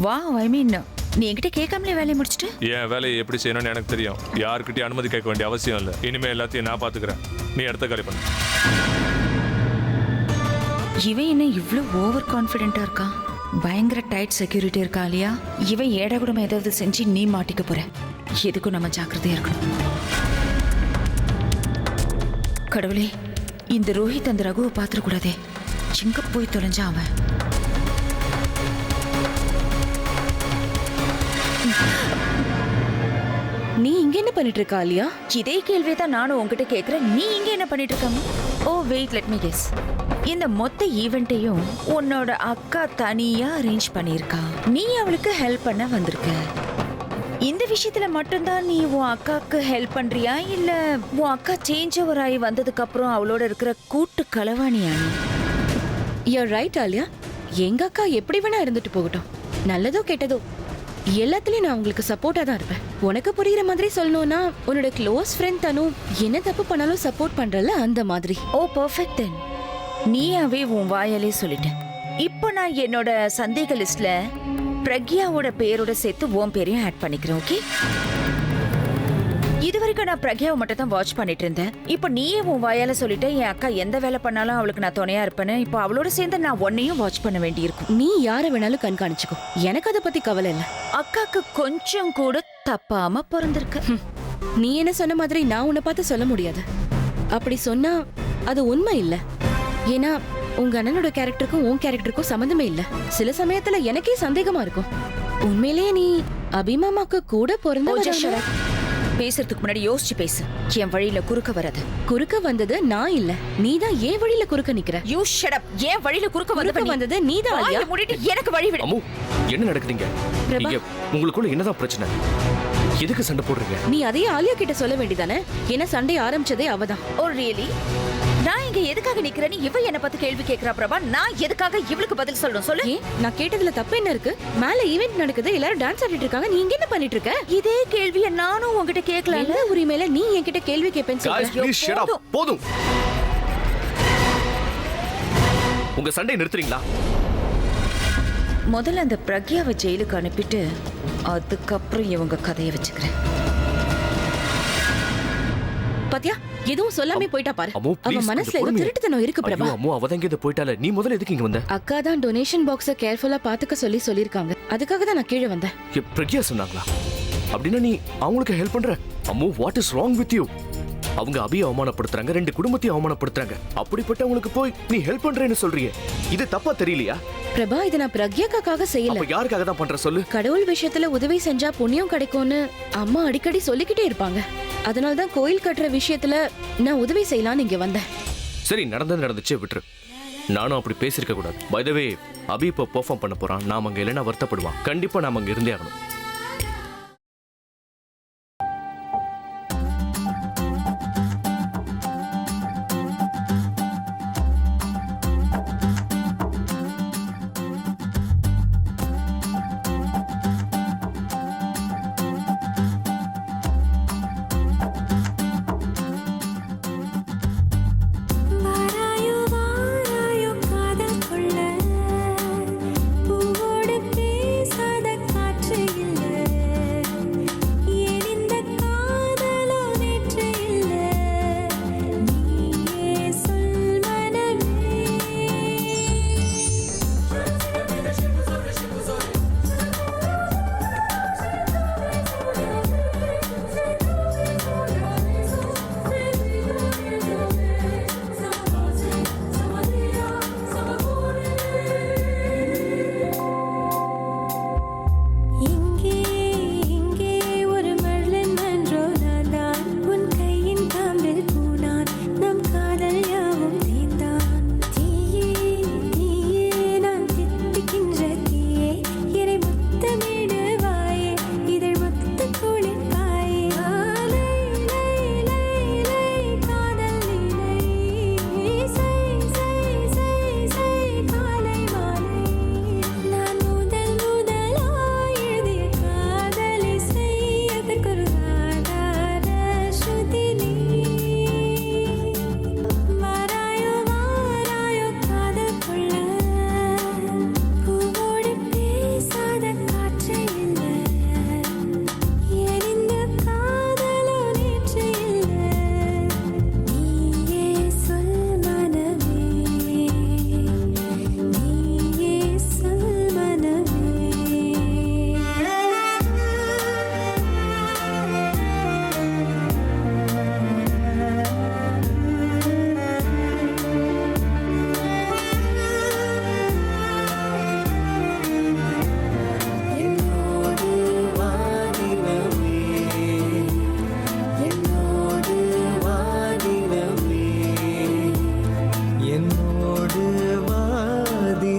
வா ஐ மீன் நீ என்கிட்ட கேட்காமலே வேலையை முடிச்சிட்டு. என் வேலையை எப்படி செய்யணும்னு எனக்கு தெரியும். யாருக்கிட்டையும் அனுமதி கேட்க வேண்டிய அவசியம் இல்லை. இனிமே எல்லாத்தையும் நான் பாத்துக்கிறேன். நீ அடுத்த காலி பண்ணு. இவன் என்ன இவ்ளோ ஓவர் கான்ஃபிடென்ட்டா இருக்கா? பயங்கர டைட் செக்யூரிட்டி இருக்கா இல்லையா? இவன் ஏடாகுடமா ஏதாவது செஞ்சு நீ மாட்டிக்க போற. எதுக்கும் நம்ம ஜாக்கிரதையா இருக்கணும். கடவுளே, இந்த ரோஹித் அந்த ரகுவை பாத்துறக்கூடாதே. எங்க போய் தொலைஞ்சா அவன்? நீ இங்க என்ன பண்ணிட்டு இருக்கா ஆலியா? இதே கேள்வியை தான் நானும் உங்ககிட்ட கேட்கிறேன். நீ இங்க என்ன பண்ணிட்டு இருக்காங்க? ஓ வெயிட், லெட் மீ கெஸ். இந்த மொத்த ஈவெண்ட்டையும் உன்னோட அக்கா தனியா அரேஞ்ச் பண்ணியிருக்கா. நீ அவளுக்கு ஹெல்ப் பண்ண வந்திருக்க. இந்த விஷயத்துல மட்டும்தான் நீ உன் அக்காவுக்கு ஹெல்ப் பண்றியா, இல்ல உன் அக்கா சேஞ்ச் ஓவர் ஆகி வந்ததுக்கு அப்புறம் அவளோட இருக்கிற கூட்டு களவாணியா நீ? You're right Alia. எங்க அக்கா எப்படி வேணா இருந்துட்டு போகட்டும். நல்லதோ கெட்டதோ எல்லாத்துலயும் நான் உங்களுக்கு சப்போர்ட்டா தான் இருப்பேன். உனக்கு புரியுற மாதிரி சொல்லணும்னா உன்னோட க்ளோஸ் ஃப்ரெண்ட் தனு என்ன தப்பு பண்ணாலும் சப்போர்ட் பண்றல அந்த மாதிரி. ஓ பெர்ஃபெக்ட் தென். நீயாவே உன் வாயாலே சொல்லிட்ட. இப்போ நான் என்னோட சந்தேக லிஸ்ட்ல பிரக்யாவோட பேரோட சேர்த்து உன் பேரையும் ஆட் பண்ணிக்கிறேன். ஓகே? இது வரைக்கும் நான் பிரக்யாவை மட்டும் தான் வாட்ச் பண்ணிட்டு இருந்தேன். இப்போ நீயே உன் வாயால சொல்லிட்ட என் அக்கா எந்த வேலை பண்ணாலும் அவளுக்கு நான் துணையா இருப்பேன்னு. இப்போ அவளோட சேர்ந்து நான் உன்னையும் வாட்ச் பண்ண வேண்டியிருக்கும். நீ யார வேணாலும் கண்காணிச்சுக்கோ, எனக்கு அதை பத்தி கவலை இல்ல. அக்காக்கு கொஞ்சம் கூட தப்பாம பிறந்திருக்க. நீ என்ன சொன்ன மாதிரி நான் உன்னை பார்த்து சொல்ல முடியாது. அப்படி சொன்னா அது உண்மை இல்ல. ஏன்னா உங்க அண்ணனோட கேரக்டருக்கும் உன் கேரக்டருக்கும் சம்மந்தமே இல்ல. சில சமயத்துல எனக்கே சந்தேகமா இருக்கும். உண்மையிலேயே நீ அபிமாமாக்கு கூட பிறந்த. பேசுறதுக்கு முன்னாடி யோசிச்சு பேசு. என் வழியில குறுக்க வராது. குறுக்க வந்தது நான் இல்ல, நீதான் ஏன் வழியில குறுக்க நிக்கிற. You shut up. ஏன் வழியில குறுக்க வந்தது நீதான் ஆலியா. மூடிட்டு எனக்கு வழி விடு. அம்மு, என்ன நடக்குதுங்க? இங்க உங்களுக்குள்ள என்னதான் பிரச்சனை? எதுக்கு சண்டை போடுறீங்க? நீ அதையே ஆலியா கிட்ட சொல்ல வேண்டியதானே? ஏன்னா சண்டை ஆரம்பிச்சதே அவதான். ஓ ரியலி? நான் இங்க எதுக்காக நிக்கிறேன்னு இவ என்ன பார்த்து கேள்வி கேக்குறா பிரபா. நான் எதுக்காக இவளுக்கு பதில் சொல்லணும் சொல்லு. ஏன் நான் கேட்டதுல தப்பு என்ன இருக்கு? மேல ஈவென்ட் நடக்குது, எல்லாரும் டான்ஸ் ஆடிட்டு இருக்காங்க, நீ இங்க என்ன பண்ணிட்டு இருக்க? இதே கேள்வியை நானும் உங்ககிட்ட கேட்கல. என்ன உரிமையில நீ என்கிட்ட கேள்வி கேட்பேன்னு Guys, சொல்ற? please shut up. போதும். உங்க சண்டை நிறுத்துறீங்களா? முதல்ல அந்த பிரக்யாவை ஜெயிலுக்கு அனுப்பிட்டு அதுக்கப்புறம் இவங்க கதையை வச்சுக்கிறேன். பாத்தியா, எதுவும் சொல்லாமே போயிட்டா பாரு. அம்மு, அவ please, மனசுல ஏதோ திருட்டுத்தனம் இருக்கு பிரபா. ஐயோ, அம்மு, அவதான் இங்க போயிட்டால. நீ முதல்ல எதுக்கு இங்க வந்த? அக்கா தான் டொனேஷன் பாக்ஸ கேர்ஃபுல்லா பாத்துக்க சொல்லிருக்காங்க. அதுக்காக தான் நான் கீழே வந்தேன். பிரக்யா சொன்னாங்களா? அப்படின்னா நீ அவங்களுக்கு ஹெல்ப் பண்ற? Ammu, what is wrong with you? அவங்க அபியை அவமானப்படுத்துறாங்க, 2 குடும்பத்தையும் அவமானப்படுத்துறாங்க. அப்படிப்பட்டவங்களுக்கு போய் நீ ஹெல்ப் பண்றேன்னு சொல்றியே, இது தப்பா தெரியலையா? பிரபா, இதை நான் பிரக்யாக்காக செய்யல. அப்ப யாருக்காக தான் பண்ற சொல்லு? கடவுள் விஷயத்துல உதவி செஞ்சா புண்ணியம் கிடைக்கும்னு அம்மா அடிக்கடி சொல்லிக்கிட்டே இருப்பாங்க. அதனாலதான் கோயில் கட்டுற விஷயத்துல நான் உதவி செய்யலாம்னு இங்க வந்தேன். சரி, நடந்துச்சே விட்டுரு. நானும் அப்படி பேசிருக்க கூடாது. பை தி வே, அபி இப்போ பெர்ஃபார்ம் பண்ண போறான். நாம அங்க இல்லைன்னா வருத்தப்படுவான். கண்டிப்பா நாம அங்க இருந்தே ஆகணும். பூவோடு பேசாத காற்று இல்லை.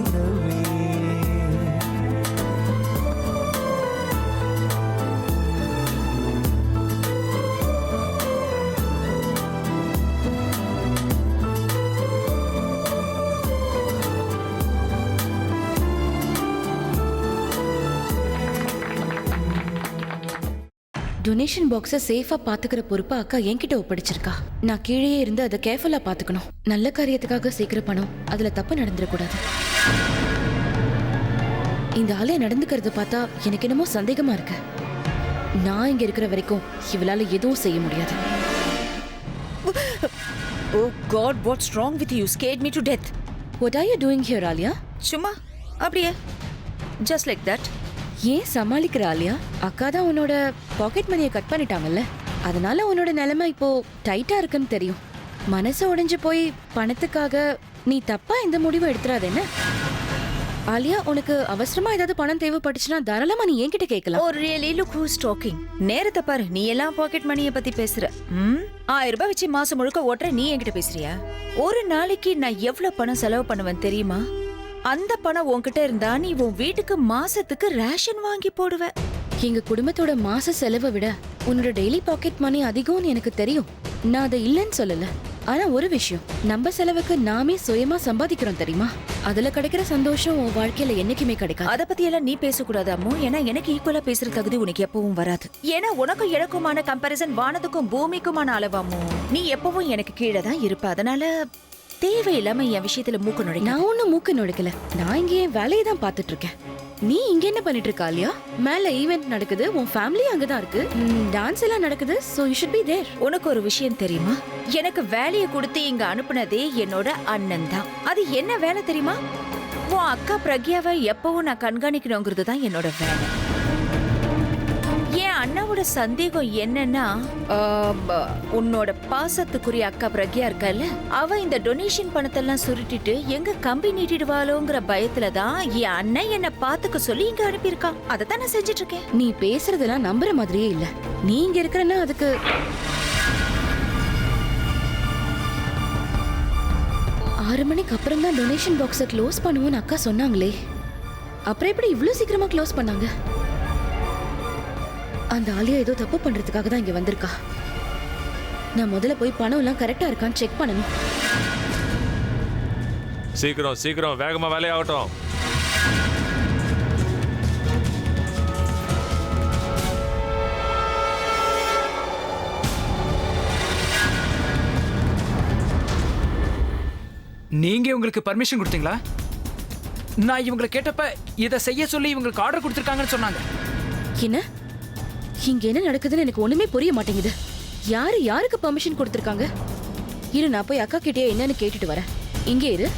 நிலவே. டொனேஷன் பாக்ஸை சேஃபா பாத்துக்கிற பொறுப்பை அக்கா என்கிட்ட ஒப்படைச்சிருக்கா. நான் கீழே இருந்து அதை கேர்ஃபுல்லா பாத்துக்கணும். நல்ல காரியத்துக்காக சேர்க்கிற பணம் அதுல தப்பு நடந்துடக்கூடாது. இந்த ஆளே நடந்துக்கிறத பார்த்தா எனக்கு என்னமோ சந்தேகமா இருக்கு. நான் இங்க இருக்கிற வரைக்கும் இவளால எதுவும் செய்ய முடியாது. Oh God, what's wrong with you? Scared me to death. What are you doing here, Alia? சும்மா அப்படியே, ஜஸ்ட் லைக் தட். ஏன் சமாளிக்கிற ஆலியா? அக்கா தான் உன்னோட பாக்கெட் மணியை கட் பண்ணிட்டாங்கல்ல, அதனால உன்னோட நிலைமை இப்போ டைட்டா இருக்குன்னு தெரியும். மனசு உடைஞ்சு போய் பணத்துக்காக நீ தப்பா இந்த முடிவை எடுத்துறாது என்ன? ஆலியா, உனக்கு அவசரமா ஏதாவது பணம் தேவைப்பட்டுச்சுன்னா தாராளமா நீ என்கிட்ட கேட்கலாம். Oh really? Look who's talking. நேரத்தை பாரு, நீ எல்லாம் பாக்கெட் மணியை பத்தி பேசுற. 1000 ரூபாய் வச்சு மாசம் முழுக்க ஓட்டுற நீ என்கிட்ட பேசுறியா? ஒரு நாளைக்கு நான் எவ்வளவு பணம் செலவு பண்ணுவேன் தெரியுமா? அந்த பணம் உன்கிட்ட இருந்தா நீ உன் வீட்டுக்கு மாசத்துக்கு ரேஷன் வாங்கி போடுவ. எங்க குடும்பத்தோட மாச செலவை விட உன்னோட டெய்லி பாக்கெட் மணி அதிகம்னு எனக்கு தெரியும். நான் அதை இல்லைன்னு சொல்லல. ஆனா ஒரு விஷயம், நம்ம செலவுக்கு நாமே சுயமா சம்பாதிக்கிறோம் தெரியுமா? அதுல கிடைக்கிற சந்தோஷம் உன் வாழ்க்கையில என்னைக்குமே கிடைக்காது. அத பத்தி எல்லாம் நீ பேசக்கூடாது அம்மு. ஏன்னா எனக்கு ஈக்குவலா பேசுற தகுதி உனக்கு எப்பவும் வராது. ஏன்னா உனக்கும் எனக்குமான கம்பாரிசன் வானத்துக்கும் பூமிக்குமான அளவாமோ. நீ எப்பவும் எனக்கு கீழே தான் இருப்ப. அதனால தேவையில்லாம என் விஷயத்துல மூக்கு நுழைக்க. நான் ஒன்னும் மூக்கு நுழைக்கல. நான் இங்கே என் வேலையை தான் பாத்துட்டு இருக்கேன். நீ இங்க என்ன பண்ணிட்டு இருக்க ஆலியா? மேல ஈவென்ட் நடக்குது, உன் ஃபேமிலி அங்கதான் இருக்கு, டான்ஸ் எல்லாம் நடக்குது. So you should be there. உனக்கு ஒரு விஷயம் தெரியுமா? எனக்கு வேலையை கொடுத்து இங்க அனுப்புனதே என்னோட அண்ணன் தான். அது என்ன வேலை தெரியுமா? உன் அக்கா பிரக்யாவை எப்பவும் நான் கண்காணிக்கணுங்கிறது தான் என்னோட வேலை. என் அண்ணாவோட சந்தேகம் என்னன்னா, உன்னோட பாசத்துக்குரிய அக்கா பிரக்யா இருக்கல்ல, அவ இந்த டொனேஷன் பணத்தெல்லாம் சுருட்டிட்டு எங்க கம்பி நீட்டிடுவாளோங்கிற பயத்துல தான் என் அண்ணன் என்ன பாத்துக்க சொல்லி இங்க அனுப்பியிருக்கான். அதைத்தான் நான் செஞ்சிட்டு இருக்கேன். நீ பேசுறதெல்லாம் நம்புற மாதிரியே இல்ல. நீ இங்க இருக்கிறன்னா அதுக்கு 6 மணிக்கு அப்புறம் தான் டொனேஷன் பாக்ஸை க்ளோஸ் பண்ணுவோம்னு அக்கா சொன்னாங்களே. அப்புறம் எப்படி இவ்ளோ சீக்கிரமா க்ளோஸ் பண்ணாங்க? அந்த ஆலியா ஏதோ தப்பு பண்றதுக்காக தான் இங்க வந்திருக்கா. நான் முதல்ல போய் பணம் எல்லாம் கரெக்டா இருக்கான்னு செக் பண்ணணும். சீக்கிரம் சீக்கிரம் வேகமா வேலையாகட்டும். நீங்க உங்களுக்கு பர்மிஷன் கொடுத்தீங்களா? நான் இவங்களை கேட்டப்ப இதை செய்ய சொல்லி இவங்களுக்கு ஆர்டர் கொடுத்துருக்காங்கன்னு சொன்னாங்க. என்ன இங்க என்ன நடக்குதுன்னு எனக்கு ஒண்ணுமே புரிய மாட்டேங்குது. யாரு யாருக்கு பெர்மிஷன் கொடுத்திருக்காங்க? இரு, நான் போய் அக்கா கிட்டே என்னன்னு கேட்டுட்டு வரேன். இங்கே இரு.